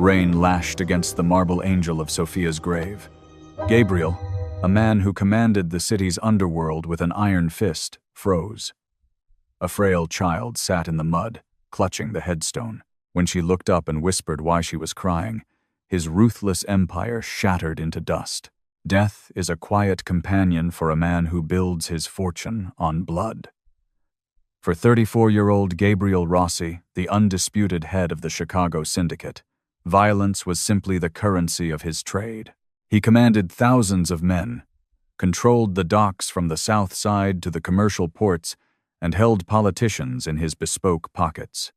Rain lashed against the marble angel of Sophia's grave. Gabriel, a man who commanded the city's underworld with an iron fist, froze. A frail child sat in the mud, clutching the headstone. When she looked up and whispered why she was crying, his ruthless empire shattered into dust. Death is a quiet companion for a man who builds his fortune on blood. For 34-year-old Gabriel Rossi, the undisputed head of the Chicago syndicate, violence was simply the currency of his trade. He commanded thousands of men, controlled the docks from the south side to the commercial ports, and held politicians in his bespoke pockets.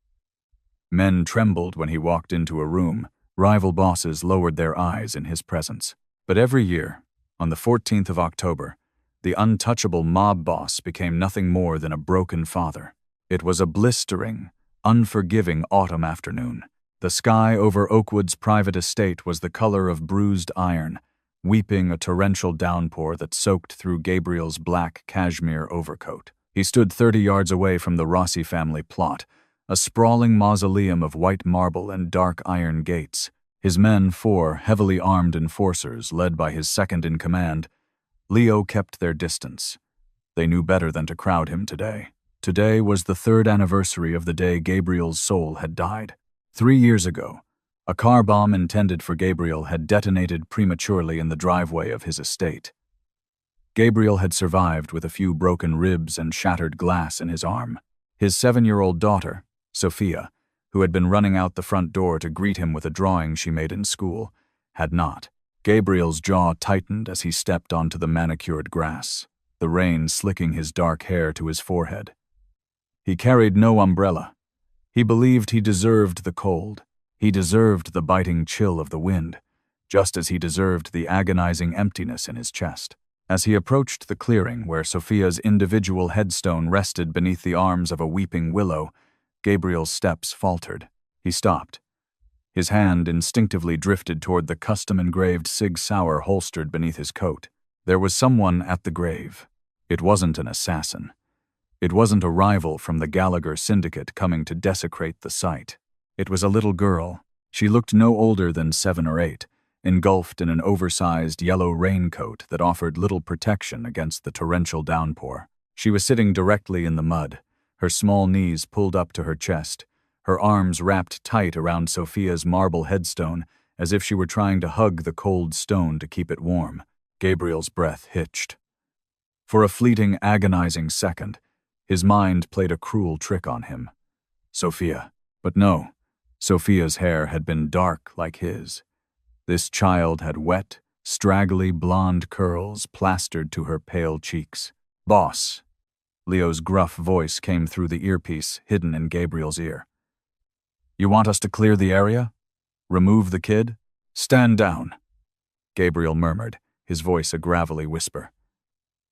Men trembled when he walked into a room. Rival bosses lowered their eyes in his presence. But every year, on the 14th of October, the untouchable mob boss became nothing more than a broken father. It was a blistering, unforgiving autumn afternoon. The sky over Oakwood's private estate was the color of bruised iron, weeping a torrential downpour that soaked through Gabriel's black cashmere overcoat. He stood 30 yards away from the Rossi family plot, a sprawling mausoleum of white marble and dark iron gates. His men, 4 heavily armed enforcers led by his second-in-command, Leo, kept their distance. They knew better than to crowd him today. Today was the 3rd anniversary of the day Gabriel's soul had died. 3 years ago, a car bomb intended for Gabriel had detonated prematurely in the driveway of his estate. Gabriel had survived with a few broken ribs and shattered glass in his arm. His 7-year-old daughter, Sophia, who had been running out the front door to greet him with a drawing she made in school, had not. Gabriel's jaw tightened as he stepped onto the manicured grass, the rain slicking his dark hair to his forehead. He carried no umbrella. He believed he deserved the cold. He deserved the biting chill of the wind, just as he deserved the agonizing emptiness in his chest. As he approached the clearing where Sophia's individual headstone rested beneath the arms of a weeping willow, Gabriel's steps faltered. He stopped. His hand instinctively drifted toward the custom-engraved Sig Sauer holstered beneath his coat. There was someone at the grave. It wasn't an assassin. It wasn't a rival from the Gallagher syndicate coming to desecrate the site. It was a little girl. She looked no older than 7 or 8, engulfed in an oversized yellow raincoat that offered little protection against the torrential downpour. She was sitting directly in the mud, her small knees pulled up to her chest, her arms wrapped tight around Sophia's marble headstone as if she were trying to hug the cold stone to keep it warm. Gabriel's breath hitched. For a fleeting, agonizing second, his mind played a cruel trick on him. Sophia. But no, Sophia's hair had been dark like his. This child had wet, straggly blonde curls plastered to her pale cheeks. "Boss." Leo's gruff voice came through the earpiece hidden in Gabriel's ear. "You want us to clear the area? Remove the kid? Stand down." Gabriel murmured, his voice a gravelly whisper.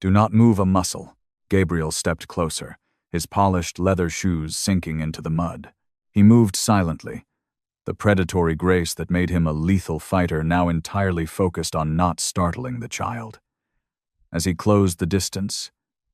"Do not move a muscle." Gabriel stepped closer, his polished leather shoes sinking into the mud. He moved silently, the predatory grace that made him a lethal fighter now entirely focused on not startling the child. As he closed the distance,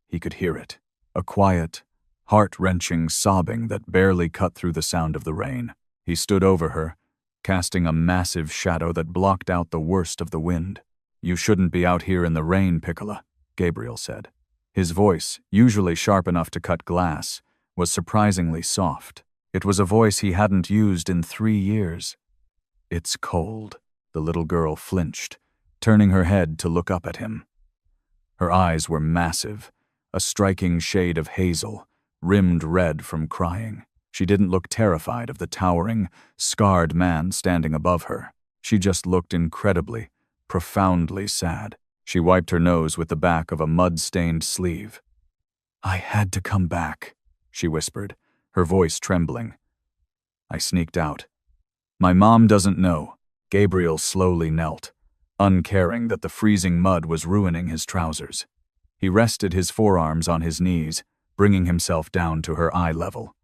he could hear it, a quiet, heart-wrenching sobbing that barely cut through the sound of the rain. He stood over her, casting a massive shadow that blocked out the worst of the wind. "You shouldn't be out here in the rain, Piccola," Gabriel said. His voice, usually sharp enough to cut glass, was surprisingly soft. It was a voice he hadn't used in 3 years. "It's cold." The little girl flinched, turning her head to look up at him. Her eyes were massive, a striking shade of hazel, rimmed red from crying. She didn't look terrified of the towering, scarred man standing above her. She just looked incredibly, profoundly sad. She wiped her nose with the back of a mud-stained sleeve. "I had to come back," she whispered, her voice trembling. "I sneaked out. My mom doesn't know." Gabriel slowly knelt, uncaring that the freezing mud was ruining his trousers. He rested his forearms on his knees, bringing himself down to her eye level.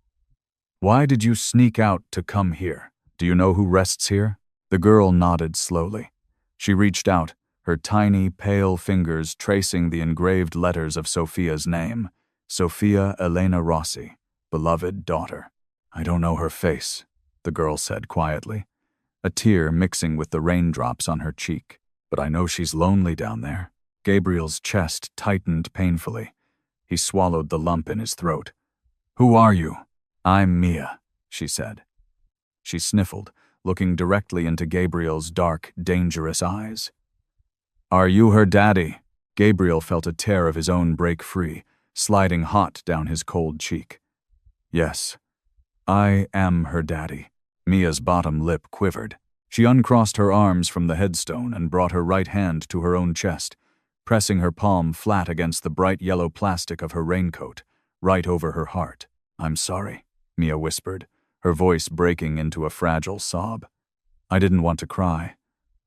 "Why did you sneak out to come here? Do you know who rests here?" The girl nodded slowly. She reached out, her tiny, pale fingers tracing the engraved letters of Sophia's name, Sophia Elena Rossi, beloved daughter. "I don't know her face," the girl said quietly. a tear mixing with the raindrops on her cheek. But I know she's lonely down there. Gabriel's chest tightened painfully. He swallowed the lump in his throat. Who are you? I'm Mia, she said. She sniffled, looking directly into Gabriel's dark, dangerous eyes. Are you her daddy? Gabriel felt a tear of his own break free, sliding hot down his cold cheek. Yes, I am her daddy. Mia's bottom lip quivered. She uncrossed her arms from the headstone and brought her right hand to her own chest, pressing her palm flat against the bright yellow plastic of her raincoat, right over her heart. I'm sorry, Mia whispered, her voice breaking into a fragile sob. I didn't want to cry,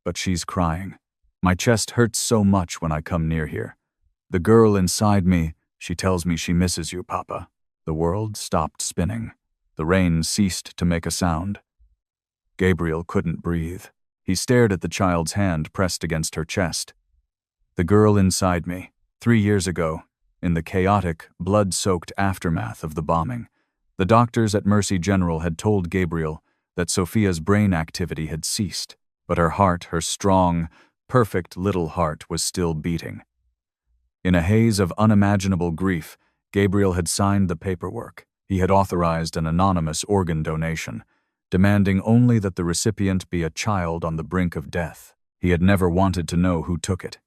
but she's crying. My chest hurts so much when I come near here. The girl inside me, she tells me she misses you, Papa. The world stopped spinning. The rain ceased to make a sound. Gabriel couldn't breathe. He stared at the child's hand pressed against her chest. The girl inside me, 3 years ago, in the chaotic, blood-soaked aftermath of the bombing, the doctors at Mercy General had told Gabriel that Sophia's brain activity had ceased, but her heart, her strong, perfect little heart, was still beating. In a haze of unimaginable grief, Gabriel had signed the paperwork. He had authorized an anonymous organ donation, demanding only that the recipient be a child on the brink of death. He had never wanted to know who took it.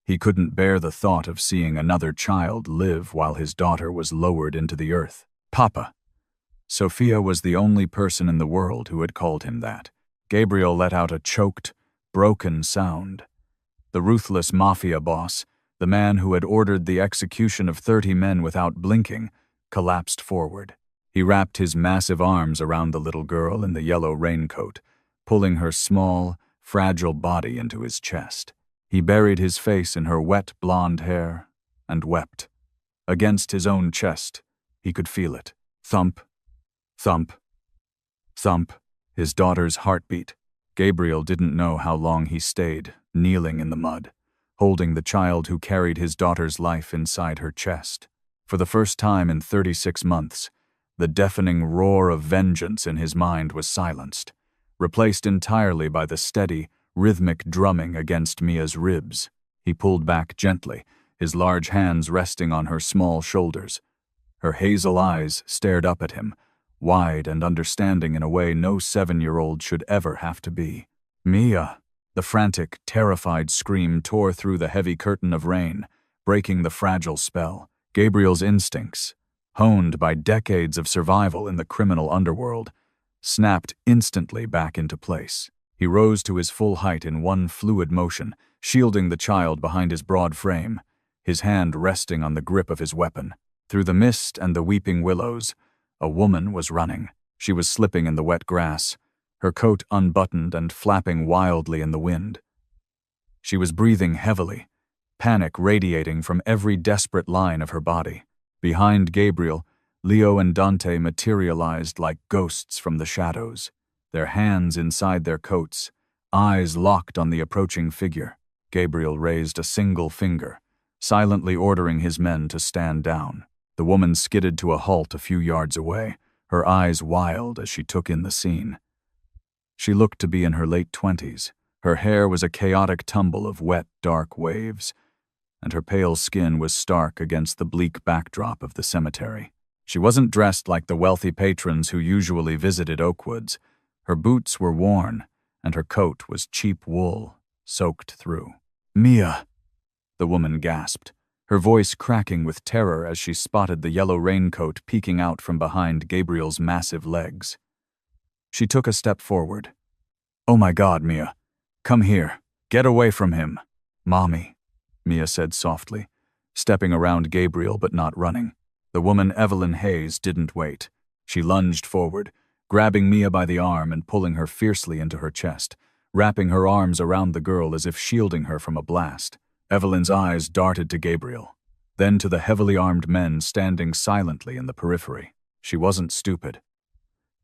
He couldn't bear the thought of seeing another child live while his daughter was lowered into the earth. Papa. Sophia was the only person in the world who had called him that. Gabriel let out a choked, broken sound. The ruthless Mafia boss, the man who had ordered the execution of 30 men without blinking, collapsed forward. He wrapped his massive arms around the little girl in the yellow raincoat, pulling her small, fragile body into his chest. He buried his face in her wet blonde hair and wept. Against his own chest, he could feel it. Thump, thump, thump, his daughter's heartbeat. Gabriel didn't know how long he stayed, kneeling in the mud, holding the child who carried his daughter's life inside her chest. For the first time in 36 months, the deafening roar of vengeance in his mind was silenced, replaced entirely by the steady, rhythmic drumming against Mia's ribs. He pulled back gently, his large hands resting on her small shoulders. Her hazel eyes stared up at him, wide and understanding in a way no 7-year-old should ever have to be. Mia! The frantic, terrified scream tore through the heavy curtain of rain, breaking the fragile spell. Gabriel's instincts, honed by decades of survival in the criminal underworld, snapped instantly back into place. He rose to his full height in one fluid motion, shielding the child behind his broad frame, his hand resting on the grip of his weapon. Through the mist and the weeping willows, a woman was running. She was slipping in the wet grass, her coat unbuttoned and flapping wildly in the wind. She was breathing heavily, panic radiating from every desperate line of her body. Behind Gabriel, Leo and Dante materialized like ghosts from the shadows, their hands inside their coats, eyes locked on the approaching figure. Gabriel raised a single finger, silently ordering his men to stand down. The woman skidded to a halt a few yards away, her eyes wild as she took in the scene. She looked to be in her late 20s. Her hair was a chaotic tumble of wet, dark waves, and her pale skin was stark against the bleak backdrop of the cemetery. She wasn't dressed like the wealthy patrons who usually visited Oakwoods. Her boots were worn, and her coat was cheap wool, soaked through. "Mia!" the woman gasped, her voice cracking with terror as she spotted the yellow raincoat peeking out from behind Gabriel's massive legs. She took a step forward. "Oh my God, Mia. Come here. Get away from him." "Mommy," Mia said softly, stepping around Gabriel but not running. The woman Evelyn Hayes didn't wait. She lunged forward, grabbing Mia by the arm and pulling her fiercely into her chest, wrapping her arms around the girl as if shielding her from a blast. Evelyn's eyes darted to Gabriel, then to the heavily armed men standing silently in the periphery. She wasn't stupid.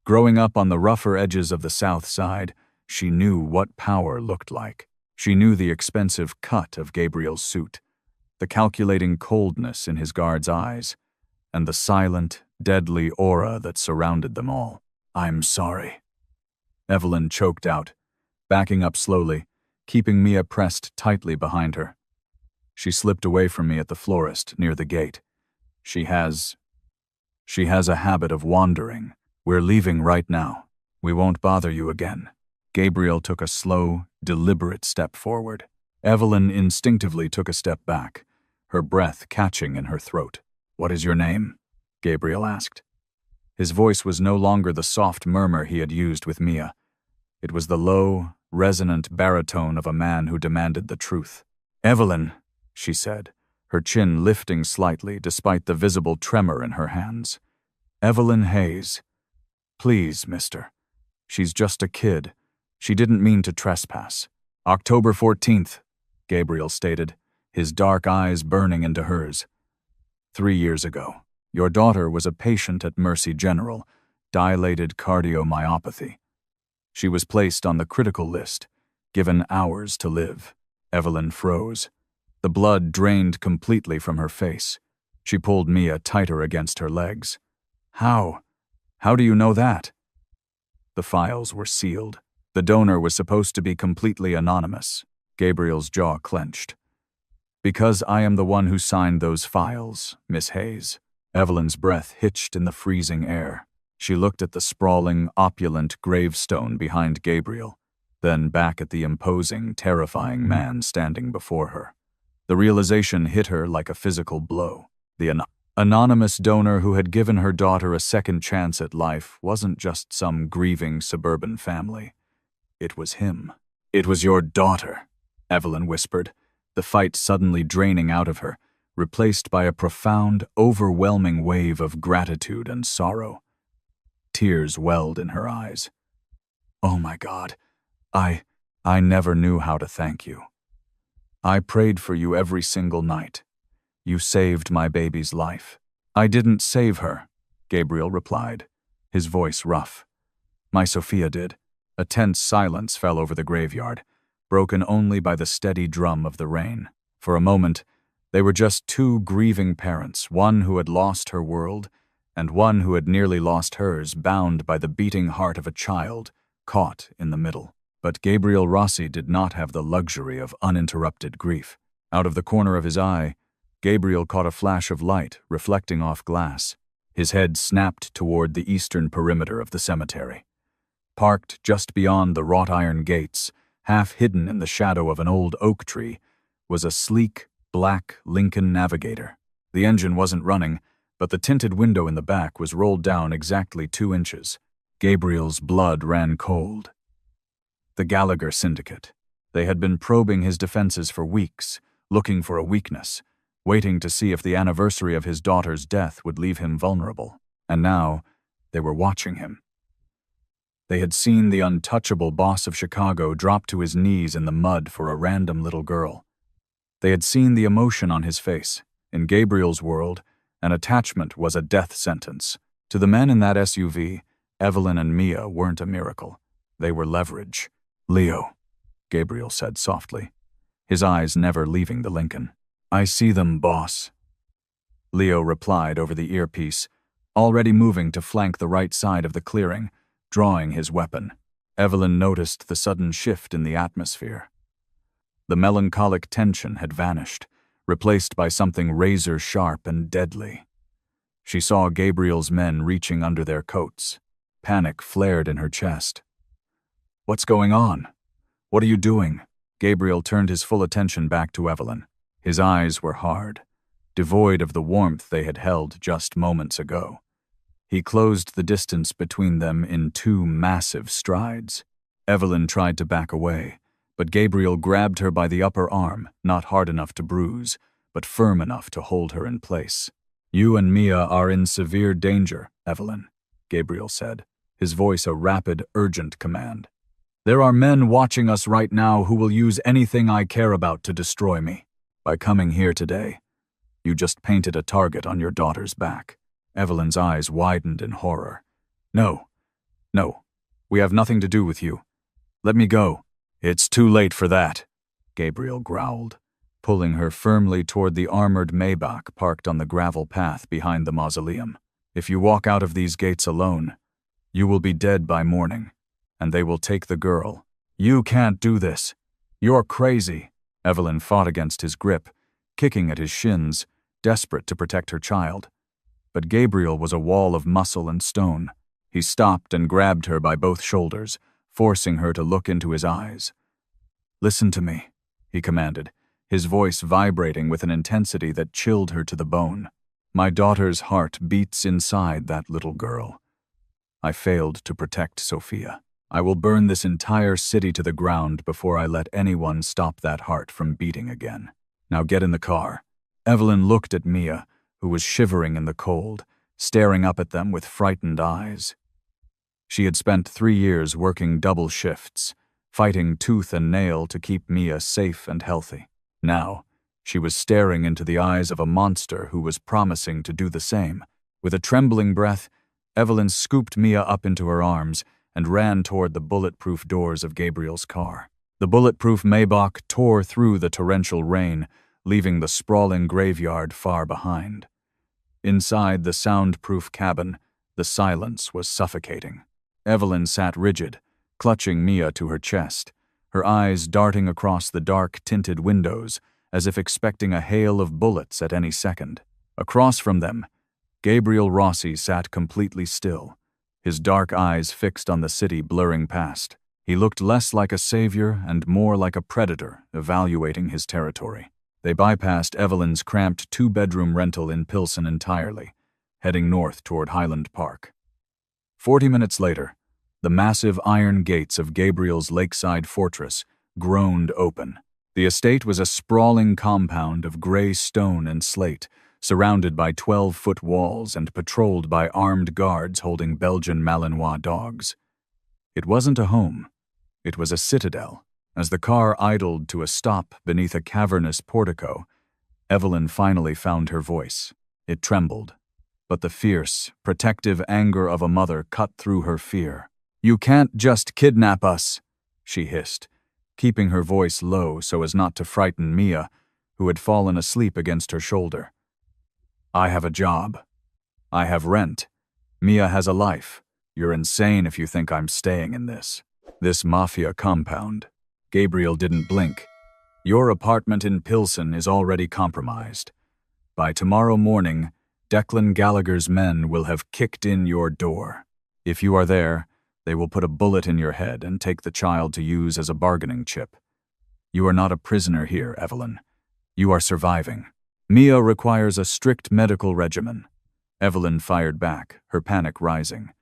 Growing up on the rougher edges of the South Side, she knew what power looked like. She knew the expensive cut of Gabriel's suit, the calculating coldness in his guard's eyes, and the silent, deadly aura that surrounded them all. "I'm sorry." Evelyn choked out, backing up slowly, keeping Mia pressed tightly behind her. She slipped away from me at the florist near the gate. She has a habit of wandering. We're leaving right now. We won't bother you again. Gabriel took a slow, deliberate step forward. Evelyn instinctively took a step back, her breath catching in her throat. "What is your name?" Gabriel asked. His voice was no longer the soft murmur he had used with Mia. It was the low, resonant baritone of a man who demanded the truth. "Evelyn," she said, her chin lifting slightly despite the visible tremor in her hands. "Evelyn Hayes. Please, mister. She's just a kid. She didn't mean to trespass." "October 14th, Gabriel stated, his dark eyes burning into hers. 3 years ago. Your daughter was a patient at Mercy General, dilated cardiomyopathy. She was placed on the critical list, given hours to live." Evelyn froze. The blood drained completely from her face. She pulled Mia tighter against her legs. "How? How do you know that?" The files were sealed. The donor was supposed to be completely anonymous. Gabriel's jaw clenched. "Because I am the one who signed those files, Miss Hayes." Evelyn's breath hitched in the freezing air. She looked at the sprawling, opulent gravestone behind Gabriel, then back at the imposing, terrifying man standing before her. The realization hit her like a physical blow. The anonymous donor who had given her daughter a second chance at life wasn't just some grieving suburban family. It was him. "It was your daughter," Evelyn whispered, the fight suddenly draining out of her, replaced by a profound, overwhelming wave of gratitude and sorrow. Tears welled in her eyes. "Oh my God, I never knew how to thank you. I prayed for you every single night. You saved my baby's life." "I didn't save her," Gabriel replied, his voice rough. "My Sophia did." A tense silence fell over the graveyard, broken only by the steady drum of the rain. For a moment, they were just two grieving parents, one who had lost her world, and one who had nearly lost hers, bound by the beating heart of a child, caught in the middle. But Gabriel Rossi did not have the luxury of uninterrupted grief. Out of the corner of his eye, Gabriel caught a flash of light reflecting off glass. His head snapped toward the eastern perimeter of the cemetery. Parked just beyond the wrought iron gates, half hidden in the shadow of an old oak tree, was a sleek, black Lincoln Navigator. The engine wasn't running, but the tinted window in the back was rolled down exactly 2 inches. Gabriel's blood ran cold. The Gallagher Syndicate. They had been probing his defenses for weeks, looking for a weakness, waiting to see if the anniversary of his daughter's death would leave him vulnerable. And now, they were watching him. They had seen the untouchable boss of Chicago drop to his knees in the mud for a random little girl. They had seen the emotion on his face. In Gabriel's world, an attachment was a death sentence. To the men in that SUV, Evelyn and Mia weren't a miracle. They were leverage. "Leo," Gabriel said softly, his eyes never leaving the Lincoln. "I see them, boss." Leo replied over the earpiece, already moving to flank the right side of the clearing, drawing his weapon. Evelyn noticed the sudden shift in the atmosphere. The melancholic tension had vanished, replaced by something razor-sharp and deadly. She saw Gabriel's men reaching under their coats. Panic flared in her chest. "What's going on? What are you doing?" Gabriel turned his full attention back to Evelyn. His eyes were hard, devoid of the warmth they had held just moments ago. He closed the distance between them in 2 massive strides. Evelyn tried to back away, but Gabriel grabbed her by the upper arm, not hard enough to bruise, but firm enough to hold her in place. "You and Mia are in severe danger, Evelyn," Gabriel said, his voice a rapid, urgent command. "There are men watching us right now who will use anything I care about to destroy me. By coming here today, you just painted a target on your daughter's back." Evelyn's eyes widened in horror. No, we have nothing to do with you. Let me go." "It's too late for that," Gabriel growled, pulling her firmly toward the armored Maybach parked on the gravel path behind the mausoleum. "If you walk out of these gates alone, you will be dead by morning. and they will take the girl. You can't do this. You're crazy. Evelyn fought against his grip, kicking at his shins, desperate to protect her child. But Gabriel was a wall of muscle and stone. He stopped and grabbed her by both shoulders, forcing her to look into his eyes. Listen to me, he commanded, his voice vibrating with an intensity that chilled her to the bone. My daughter's heart beats inside that little girl. I failed to protect Sophia. I will burn this entire city to the ground before I let anyone stop that heart from beating again. Now get in the car. Evelyn looked at Mia, who was shivering in the cold, staring up at them with frightened eyes. She had spent 3 years working double shifts, fighting tooth and nail to keep Mia safe and healthy. Now, she was staring into the eyes of a monster who was promising to do the same. With a trembling breath, Evelyn scooped Mia up into her arms and ran toward the bulletproof doors of Gabriel's car. The bulletproof Maybach tore through the torrential rain, leaving the sprawling graveyard far behind. Inside the soundproof cabin, the silence was suffocating. Evelyn sat rigid, clutching Mia to her chest, her eyes darting across the dark, tinted windows, as if expecting a hail of bullets at any second. Across from them, Gabriel Rossi sat completely still, his dark eyes fixed on the city blurring past. He looked less like a savior and more like a predator evaluating his territory. They bypassed Evelyn's cramped 2-bedroom rental in Pilsen entirely, heading north toward Highland Park. 40 minutes later, the massive iron gates of Gabriel's lakeside fortress groaned open. The estate was a sprawling compound of gray stone and slate, surrounded by 12-foot walls and patrolled by armed guards holding Belgian Malinois dogs. It wasn't a home. It was a citadel. As the car idled to a stop beneath a cavernous portico, Evelyn finally found her voice. It trembled, but the fierce, protective anger of a mother cut through her fear. "You can't just kidnap us," she hissed, keeping her voice low so as not to frighten Mia, who had fallen asleep against her shoulder. "I have a job. I have rent. Mia has a life. You're insane if you think I'm staying in this Mafia compound." Gabriel didn't blink. "Your apartment in Pilsen is already compromised. By tomorrow morning, Declan Gallagher's men will have kicked in your door. If you are there, they will put a bullet in your head and take the child to use as a bargaining chip. You are not a prisoner here, Evelyn. You are surviving. Mia requires a strict medical regimen." Evelyn fired back, her panic rising.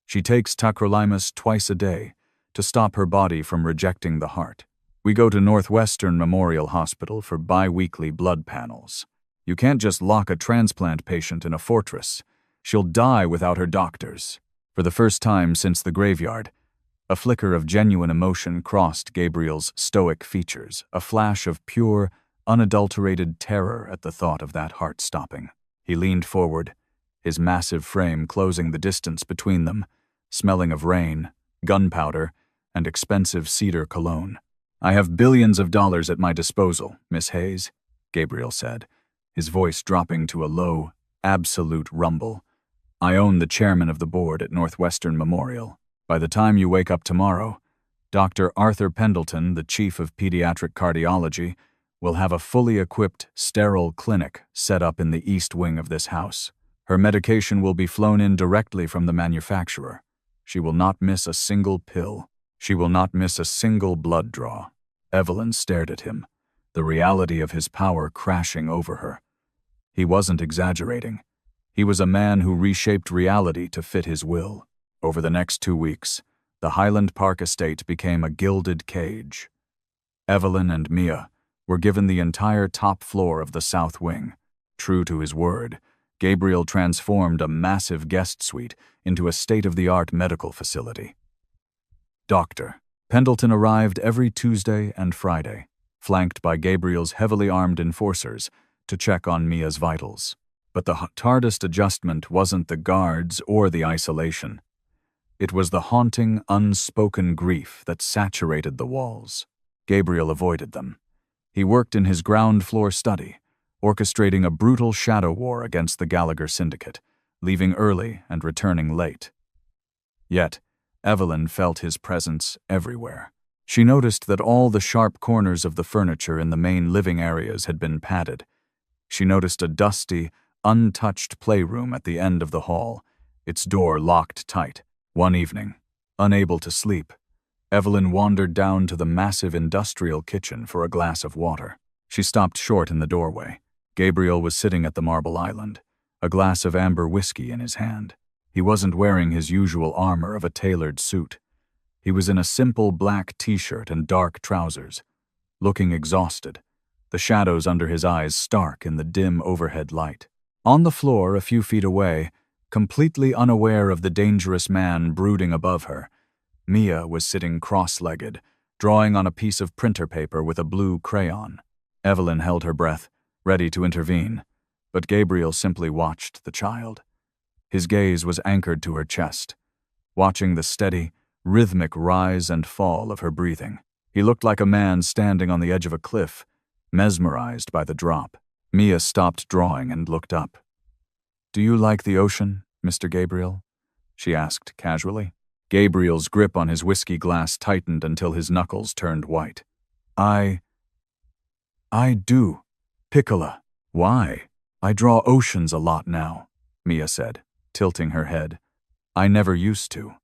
"She takes tacrolimus twice a day to stop her body from rejecting the heart. We go to Northwestern Memorial Hospital for bi-weekly blood panels. You can't just lock a transplant patient in a fortress. She'll die without her doctors." For the first time since the graveyard, a flicker of genuine emotion crossed Gabriel's stoic features, a flash of pure, unadulterated terror at the thought of that heart stopping. He leaned forward, his massive frame closing the distance between them, smelling of rain, gunpowder, and expensive cedar cologne. "I have billions of dollars at my disposal, Miss Hayes," Gabriel said, his voice dropping to a low, absolute rumble. "I own the chairman of the board at Northwestern Memorial. By the time you wake up tomorrow, Dr. Arthur Pendleton, the chief of pediatric cardiology, will have a fully equipped, sterile clinic set up in the east wing of this house. Her medication will be flown in directly from the manufacturer. She will not miss a single pill. She will not miss a single blood draw." Evelyn stared at him, the reality of his power crashing over her. He wasn't exaggerating. He was a man who reshaped reality to fit his will. Over the next 2 weeks, the Highland Park estate became a gilded cage. Evelyn and Mia were given the entire top floor of the south wing. True to his word, Gabriel transformed a massive guest suite into a state-of-the-art medical facility. Dr. Pendleton arrived every Tuesday and Friday, flanked by Gabriel's heavily armed enforcers, to check on Mia's vitals. But the hardest adjustment wasn't the guards or the isolation. It was the haunting, unspoken grief that saturated the walls. Gabriel avoided them. He worked in his ground-floor study, orchestrating a brutal shadow war against the Gallagher syndicate, leaving early and returning late. Yet, Evelyn felt his presence everywhere. She noticed that all the sharp corners of the furniture in the main living areas had been padded. She noticed a dusty, untouched playroom at the end of the hall, its door locked tight. One evening, unable to sleep, Evelyn wandered down to the massive industrial kitchen for a glass of water. She stopped short in the doorway. Gabriel was sitting at the marble island, a glass of amber whiskey in his hand. He wasn't wearing his usual armor of a tailored suit. He was in a simple black t-shirt and dark trousers, looking exhausted, the shadows under his eyes stark in the dim overhead light. On the floor, a few feet away, completely unaware of the dangerous man brooding above her, Mia was sitting cross-legged, drawing on a piece of printer paper with a blue crayon. Evelyn held her breath, ready to intervene, but Gabriel simply watched the child. His gaze was anchored to her chest, watching the steady, rhythmic rise and fall of her breathing. He looked like a man standing on the edge of a cliff, mesmerized by the drop. Mia stopped drawing and looked up. "Do you like the ocean, Mr. Gabriel?" she asked casually. Gabriel's grip on his whiskey glass tightened until his knuckles turned white. I do, Piccola. Why? I draw oceans a lot now, Mia said, tilting her head. I never used to.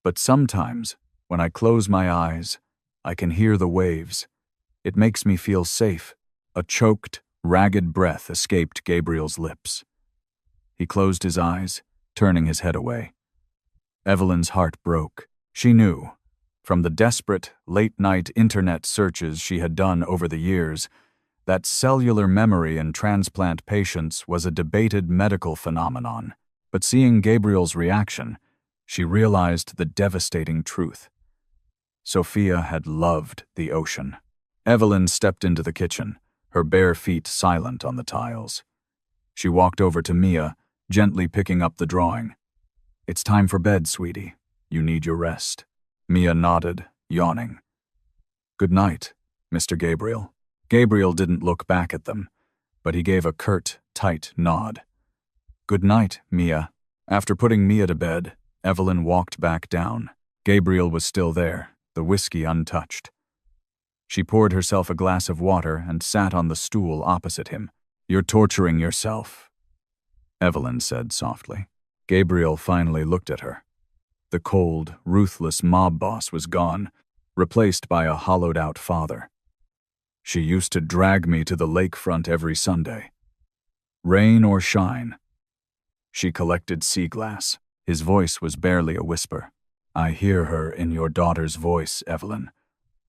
But sometimes, when I close my eyes, I can hear the waves. It makes me feel safe. A choked, ragged breath escaped Gabriel's lips. He closed his eyes, turning his head away. Evelyn's heart broke. She knew, from the desperate, late-night internet searches she had done over the years, that cellular memory in transplant patients was a debated medical phenomenon. But seeing Gabriel's reaction, she realized the devastating truth. Sophia had loved the ocean. Evelyn stepped into the kitchen, her bare feet silent on the tiles. She walked over to Mia, gently picking up the drawing. "It's time for bed, sweetie. You need your rest." Mia nodded, yawning. "Good night, Mr. Gabriel." Gabriel didn't look back at them, but he gave a curt, tight nod. "Good night, Mia." After putting Mia to bed, Evelyn walked back down. Gabriel was still there, the whiskey untouched. She poured herself a glass of water and sat on the stool opposite him. "You're torturing yourself," Evelyn said softly. Gabriel finally looked at her. The cold, ruthless mob boss was gone, replaced by a hollowed-out father. "She used to drag me to the lakefront every Sunday. Rain or shine. She collected sea glass." His voice was barely a whisper. "I hear her in your daughter's voice, Evelyn.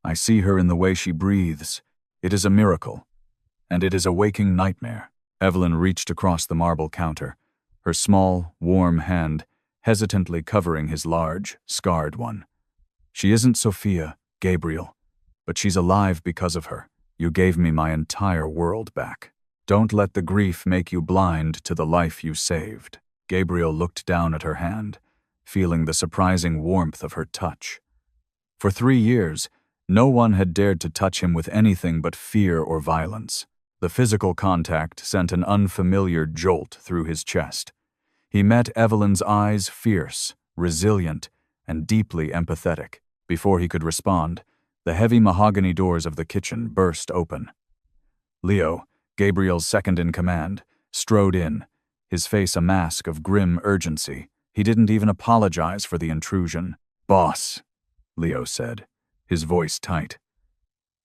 I see her in the way she breathes. It is a miracle, and it is a waking nightmare." Evelyn reached across the marble counter, her small, warm hand hesitantly covering his large, scarred one. "She isn't Sophia, Gabriel, but she's alive because of her. You gave me my entire world back. Don't let the grief make you blind to the life you saved." Gabriel looked down at her hand, feeling the surprising warmth of her touch. For 3 years, no one had dared to touch him with anything but fear or violence. The physical contact sent an unfamiliar jolt through his chest. He met Evelyn's eyes, fierce, resilient, and deeply empathetic. Before he could respond, the heavy mahogany doors of the kitchen burst open. Leo, Gabriel's second-in-command, strode in, his face a mask of grim urgency. He didn't even apologize for the intrusion. "Boss," Leo said, his voice tight.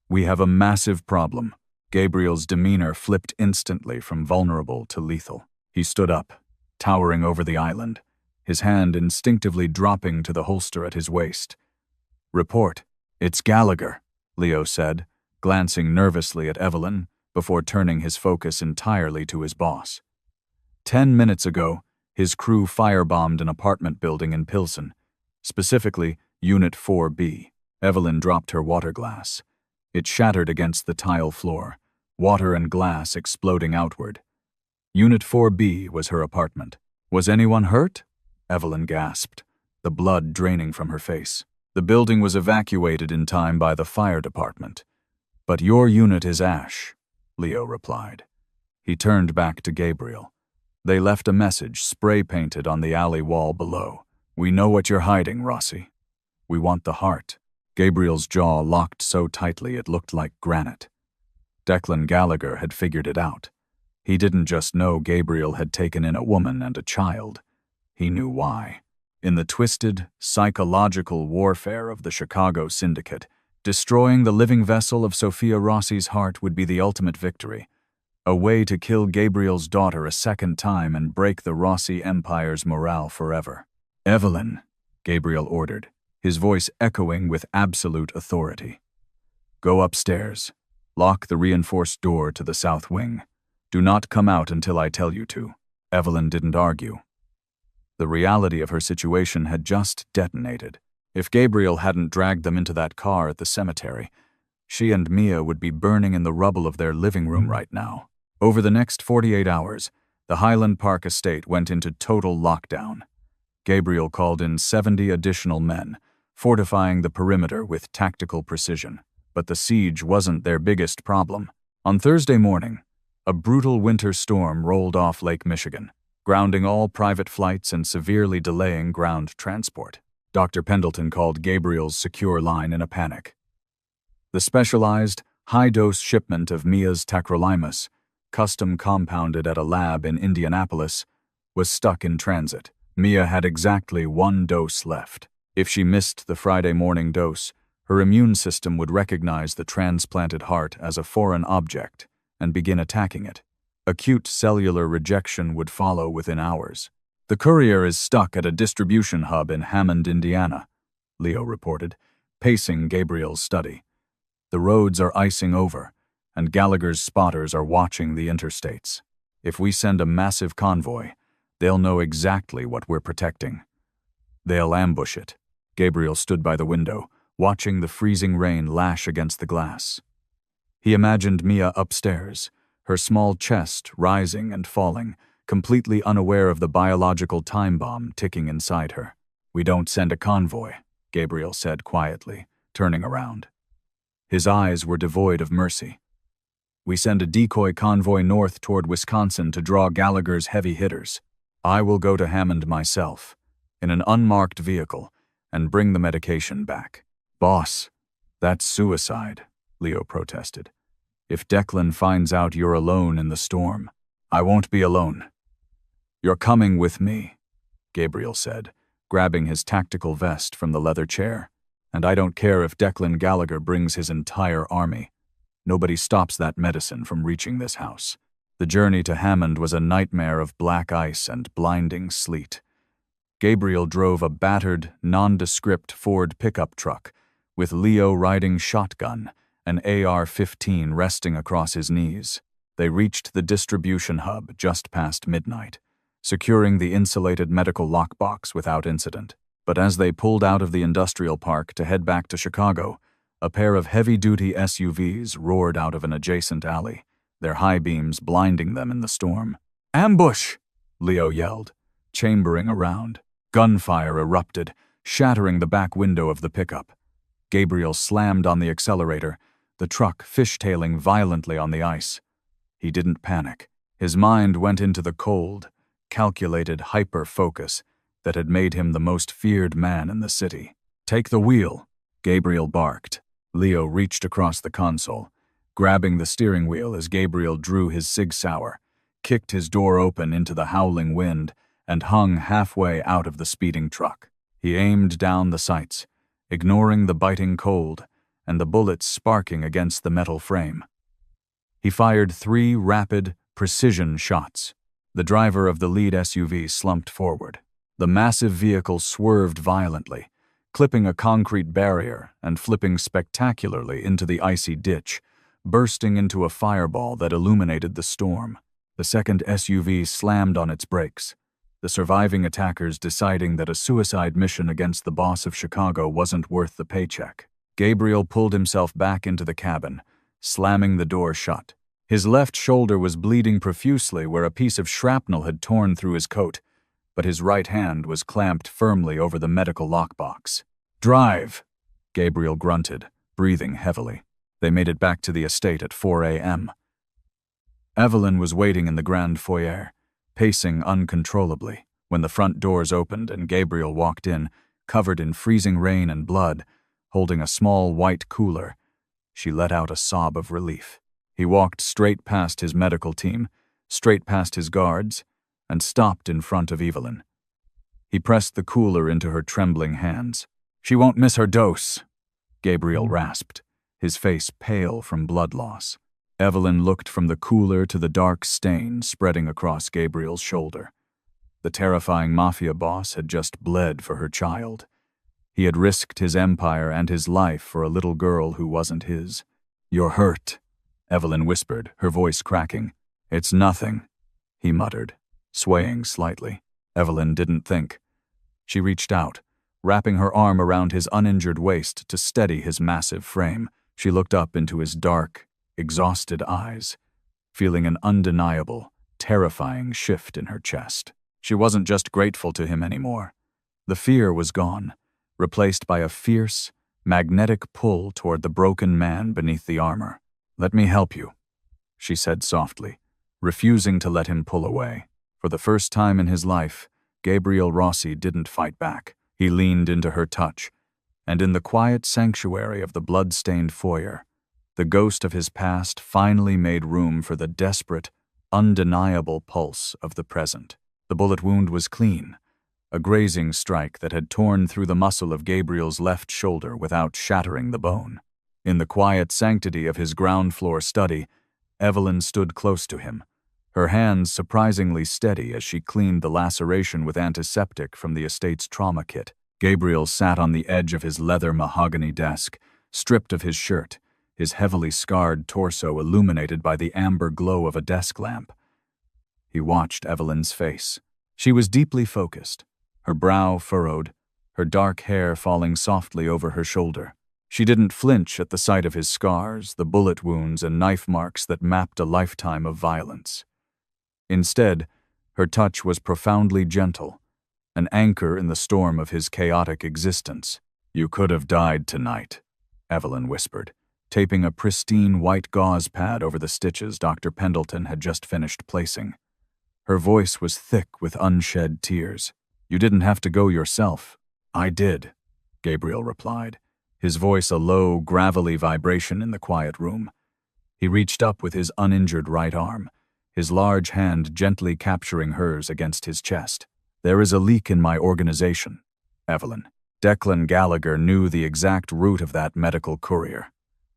"We have a massive problem." Gabriel's demeanor flipped instantly from vulnerable to lethal. He stood up, towering over the island, his hand instinctively dropping to the holster at his waist. "Report." "It's Gallagher," Leo said, glancing nervously at Evelyn before turning his focus entirely to his boss. 10 minutes ago, his crew firebombed an apartment building in Pilsen, specifically Unit 4B. Evelyn dropped her water glass. It shattered against the tile floor, water and glass exploding outward. Unit 4B was her apartment. "Was anyone hurt?" Evelyn gasped, the blood draining from her face. "The building was evacuated in time by the fire department. But your unit is ash," Leo replied. He turned back to Gabriel. "They left a message spray-painted on the alley wall below. We know what you're hiding, Rossi. We want the heart. Gabriel's jaw locked so tightly it looked like granite. Declan Gallagher had figured it out. He didn't just know Gabriel had taken in a woman and a child. He knew why. In the twisted, psychological warfare of the Chicago Syndicate, destroying the living vessel of Sophia Rossi's heart would be the ultimate victory. A way to kill Gabriel's daughter a second time and break the Rossi Empire's morale forever. "Evelyn," Gabriel ordered, his voice echoing with absolute authority. "Go upstairs. Lock the reinforced door to the south wing. Do not come out until I tell you to." Evelyn didn't argue. The reality of her situation had just detonated. If Gabriel hadn't dragged them into that car at the cemetery, she and Mia would be burning in the rubble of their living room right now. Over the next 48 hours, the Highland Park estate went into total lockdown. Gabriel called in 70 additional men, fortifying the perimeter with tactical precision. But the siege wasn't their biggest problem. On Thursday morning, a brutal winter storm rolled off Lake Michigan, grounding all private flights and severely delaying ground transport. Dr. Pendleton called Gabriel's secure line in a panic. The specialized, high-dose shipment of Mia's tacrolimus, custom compounded at a lab in Indianapolis, was stuck in transit. Mia had exactly 1 dose left. If she missed the Friday morning dose, her immune system would recognize the transplanted heart as a foreign object and begin attacking it. Acute cellular rejection would follow within hours. "The courier is stuck at a distribution hub in Hammond, Indiana," Leo reported, pacing Gabriel's study. "The roads are icing over, and Gallagher's spotters are watching the interstates. If we send a massive convoy, they'll know exactly what we're protecting. They'll ambush it." Gabriel stood by the window, watching the freezing rain lash against the glass. He imagined Mia upstairs, her small chest rising and falling, completely unaware of the biological time bomb ticking inside her. "We don't send a convoy," Gabriel said quietly, turning around. His eyes were devoid of mercy. "We send a decoy convoy north toward Wisconsin to draw Gallagher's heavy hitters. I will go to Hammond myself, in an unmarked vehicle, and bring the medication back." "Boss, that's suicide," Leo protested. "If Declan finds out you're alone in the storm, I won't be alone." "You're coming with me," Gabriel said, grabbing his tactical vest from the leather chair. "And I don't care if Declan Gallagher brings his entire army. Nobody stops that medicine from reaching this house." The journey to Hammond was a nightmare of black ice and blinding sleet. Gabriel drove a battered, nondescript Ford pickup truck, with Leo riding shotgun, an AR-15 resting across his knees. They reached the distribution hub just past midnight, securing the insulated medical lockbox without incident. But as they pulled out of the industrial park to head back to Chicago, a pair of heavy-duty SUVs roared out of an adjacent alley, their high beams blinding them in the storm. "Ambush!" Leo yelled, chambering around. Gunfire erupted, shattering the back window of the pickup. Gabriel slammed on the accelerator, the truck fishtailing violently on the ice. He didn't panic. His mind went into the cold, calculated hyper-focus that had made him the most feared man in the city. "Take the wheel," Gabriel barked. Leo reached across the console, grabbing the steering wheel as Gabriel drew his Sig Sauer, kicked his door open into the howling wind, and hung halfway out of the speeding truck. He aimed down the sights, ignoring the biting cold and the bullets sparking against the metal frame. He fired 3 rapid, precision shots. The driver of the lead SUV slumped forward. The massive vehicle swerved violently, clipping a concrete barrier and flipping spectacularly into the icy ditch, bursting into a fireball that illuminated the storm. The second SUV slammed on its brakes, the surviving attackers deciding that a suicide mission against the boss of Chicago wasn't worth the paycheck. Gabriel pulled himself back into the cabin, slamming the door shut. His left shoulder was bleeding profusely where a piece of shrapnel had torn through his coat, but his right hand was clamped firmly over the medical lockbox. "Drive," Gabriel grunted, breathing heavily. They made it back to the estate at 4 a.m. Evelyn was waiting in the grand foyer, pacing uncontrollably. When the front doors opened and Gabriel walked in, covered in freezing rain and blood, holding a small white cooler, she let out a sob of relief. He walked straight past his medical team, straight past his guards, and stopped in front of Evelyn. He pressed the cooler into her trembling hands. "She won't miss her dose," Gabriel rasped, his face pale from blood loss. Evelyn looked from the cooler to the dark stain spreading across Gabriel's shoulder. The terrifying Mafia boss had just bled for her child. He had risked his empire and his life for a little girl who wasn't his. "You're hurt," Evelyn whispered, her voice cracking. "It's nothing," he muttered, swaying slightly. Evelyn didn't think. She reached out, wrapping her arm around his uninjured waist to steady his massive frame. She looked up into his dark, exhausted eyes, feeling an undeniable, terrifying shift in her chest. She wasn't just grateful to him anymore. The fear was gone, replaced by a fierce, magnetic pull toward the broken man beneath the armor. "Let me help you," she said softly, refusing to let him pull away. For the first time in his life, Gabriel Rossi didn't fight back. He leaned into her touch, and in the quiet sanctuary of the blood-stained foyer, the ghost of his past finally made room for the desperate, undeniable pulse of the present. The bullet wound was clean, a grazing strike that had torn through the muscle of Gabriel's left shoulder without shattering the bone. In the quiet sanctity of his ground-floor study, Evelyn stood close to him, her hands surprisingly steady as she cleaned the laceration with antiseptic from the estate's trauma kit. Gabriel sat on the edge of his leather mahogany desk, stripped of his shirt, his heavily scarred torso illuminated by the amber glow of a desk lamp. He watched Evelyn's face. She was deeply focused, her brow furrowed, her dark hair falling softly over her shoulder. She didn't flinch at the sight of his scars, the bullet wounds and knife marks that mapped a lifetime of violence. Instead, her touch was profoundly gentle, an anchor in the storm of his chaotic existence. "You could have died tonight," Evelyn whispered, taping a pristine white gauze pad over the stitches Dr. Pendleton had just finished placing. Her voice was thick with unshed tears. "You didn't have to go yourself." "I did," Gabriel replied, his voice a low, gravelly vibration in the quiet room. He reached up with his uninjured right arm, his large hand gently capturing hers against his chest. "There is a leak in my organization, Evelyn." Declan Gallagher knew the exact route of that medical courier.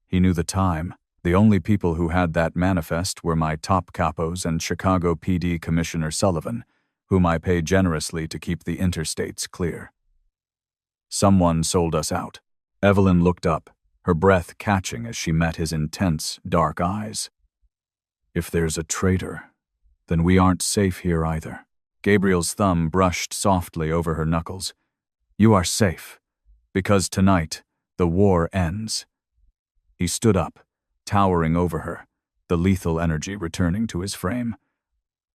He knew the time. The only people who had that manifest were my top capos and Chicago PD Commissioner Sullivan, whom I pay generously to keep the interstates clear. "Someone sold us out." Evelyn looked up, her breath catching as she met his intense, dark eyes. "If there's a traitor, then we aren't safe here either." Gabriel's thumb brushed softly over her knuckles. "You are safe, because tonight, the war ends." He stood up, towering over her, the lethal energy returning to his frame.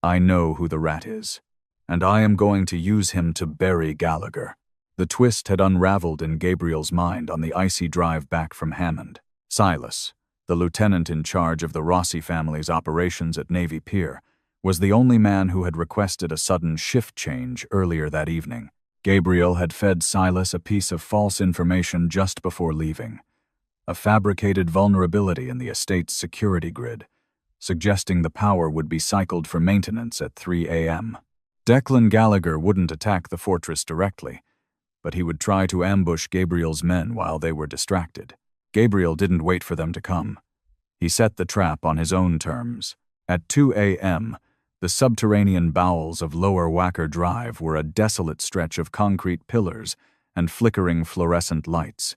"I know who the rat is, and I am going to use him to bury Gallagher." The twist had unraveled in Gabriel's mind on the icy drive back from Hammond. Silas, the lieutenant in charge of the Rossi family's operations at Navy Pier, was the only man who had requested a sudden shift change earlier that evening. Gabriel had fed Silas a piece of false information just before leaving, a fabricated vulnerability in the estate's security grid, suggesting the power would be cycled for maintenance at 3 a.m. Declan Gallagher wouldn't attack the fortress directly, but he would try to ambush Gabriel's men while they were distracted. Gabriel didn't wait for them to come. He set the trap on his own terms. At 2 a.m., the subterranean bowels of Lower Wacker Drive were a desolate stretch of concrete pillars and flickering fluorescent lights.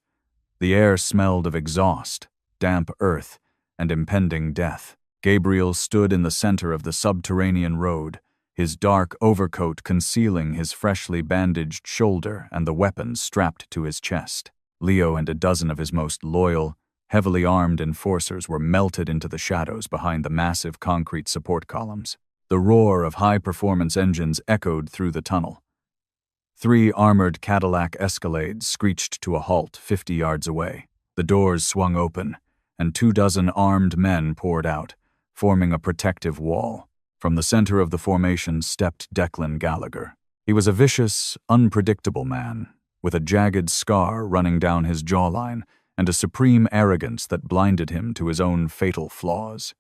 The air smelled of exhaust, damp earth, and impending death. Gabriel stood in the center of the subterranean road, his dark overcoat concealing his freshly bandaged shoulder and the weapons strapped to his chest. Leo and a dozen of his most loyal, heavily armed enforcers were melted into the shadows behind the massive concrete support columns. The roar of high-performance engines echoed through the tunnel. 3 armored Cadillac Escalades screeched to a halt 50 yards away. The doors swung open, and 24 armed men poured out, forming a protective wall. From the center of the formation stepped Declan Gallagher. He was a vicious, unpredictable man, with a jagged scar running down his jawline and a supreme arrogance that blinded him to his own fatal flaws.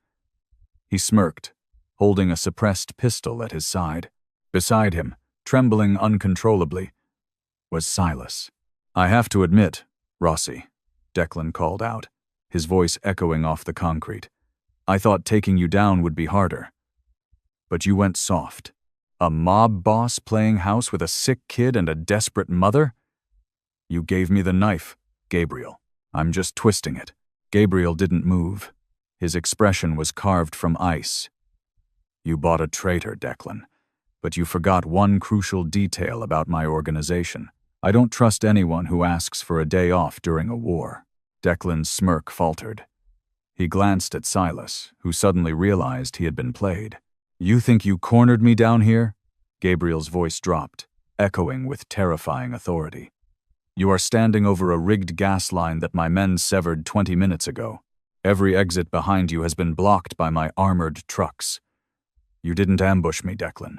He smirked, holding a suppressed pistol at his side. Beside him, trembling uncontrollably, was Silas. "I have to admit, Rossi," Declan called out, his voice echoing off the concrete. "I thought taking you down would be harder. But you went soft. A mob boss playing house with a sick kid and a desperate mother? You gave me the knife, Gabriel. I'm just twisting it." Gabriel didn't move. His expression was carved from ice. "You bought a traitor, Declan, but you forgot one crucial detail about my organization. I don't trust anyone who asks for a day off during a war." Declan's smirk faltered. He glanced at Silas, who suddenly realized he had been played. "You think you cornered me down here?" Gabriel's voice dropped, echoing with terrifying authority. "You are standing over a rigged gas line that my men severed 20 minutes ago. Every exit behind you has been blocked by my armored trucks. You didn't ambush me, Declan.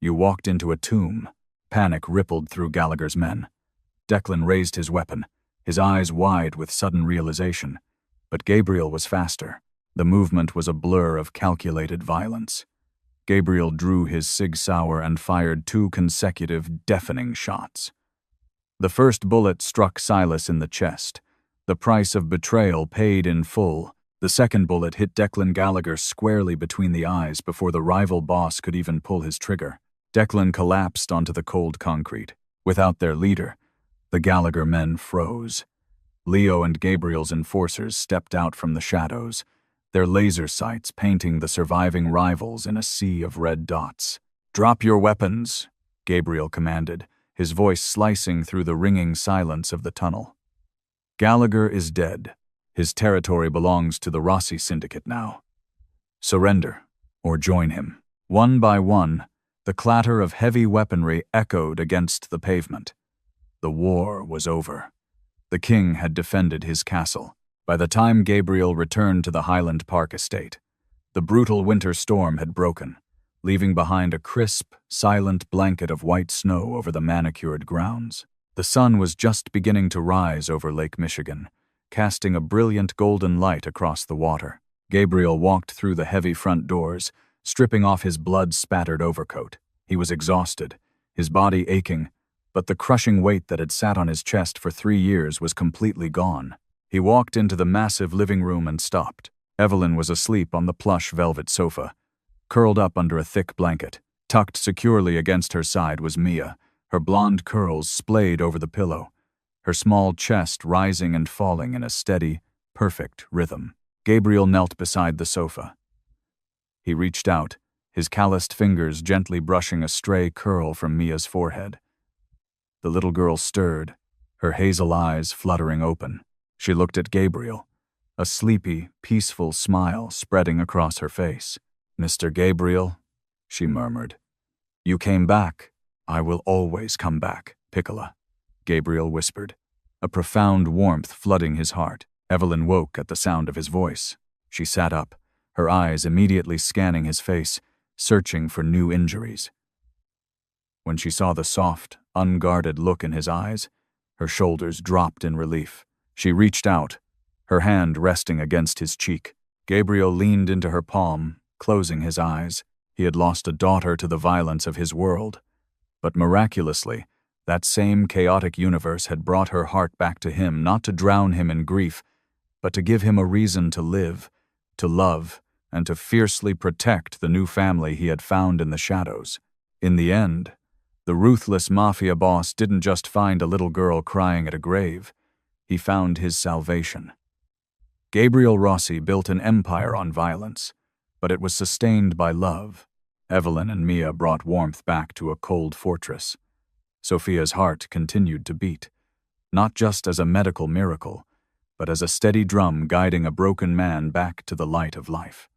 You walked into a tomb." Panic rippled through Gallagher's men. Declan raised his weapon, his eyes wide with sudden realization. But Gabriel was faster. The movement was a blur of calculated violence. Gabriel drew his Sig Sauer and fired 2 consecutive, deafening shots. The first bullet struck Silas in the chest, the price of betrayal paid in full. The second bullet hit Declan Gallagher squarely between the eyes before the rival boss could even pull his trigger. Declan collapsed onto the cold concrete. Without their leader, the Gallagher men froze. Leo and Gabriel's enforcers stepped out from the shadows, their laser sights painting the surviving rivals in a sea of red dots. "Drop your weapons," Gabriel commanded, his voice slicing through the ringing silence of the tunnel. "Gallagher is dead. His territory belongs to the Rossi Syndicate now. Surrender, or join him." One by one, the clatter of heavy weaponry echoed against the pavement. The war was over. The king had defended his castle. By the time Gabriel returned to the Highland Park estate, the brutal winter storm had broken, leaving behind a crisp, silent blanket of white snow over the manicured grounds. The sun was just beginning to rise over Lake Michigan, casting a brilliant golden light across the water. Gabriel walked through the heavy front doors, stripping off his blood-spattered overcoat. He was exhausted, his body aching, but the crushing weight that had sat on his chest for 3 years was completely gone. He walked into the massive living room and stopped. Evelyn was asleep on the plush velvet sofa, curled up under a thick blanket. Tucked securely against her side was Mia, her blonde curls splayed over the pillow, her small chest rising and falling in a steady, perfect rhythm. Gabriel knelt beside the sofa. He reached out, his calloused fingers gently brushing a stray curl from Mia's forehead. The little girl stirred, her hazel eyes fluttering open. She looked at Gabriel, a sleepy, peaceful smile spreading across her face. "Mr. Gabriel," she murmured. "You came back. I will always come back, Piccola," Gabriel whispered, a profound warmth flooding his heart. Evelyn woke at the sound of his voice. She sat up, her eyes immediately scanning his face, searching for new injuries. When she saw the soft, unguarded look in his eyes, her shoulders dropped in relief. She reached out, her hand resting against his cheek. Gabriel leaned into her palm, closing his eyes. He had lost a daughter to the violence of his world. But miraculously, that same chaotic universe had brought her heart back to him, not to drown him in grief, but to give him a reason to live, to love, and to fiercely protect the new family he had found in the shadows. In the end, the ruthless Mafia boss didn't just find a little girl crying at a grave. He found his salvation. Gabriel Rossi built an empire on violence, but it was sustained by love. Evelyn and Mia brought warmth back to a cold fortress. Sophia's heart continued to beat, not just as a medical miracle, but as a steady drum guiding a broken man back to the light of life.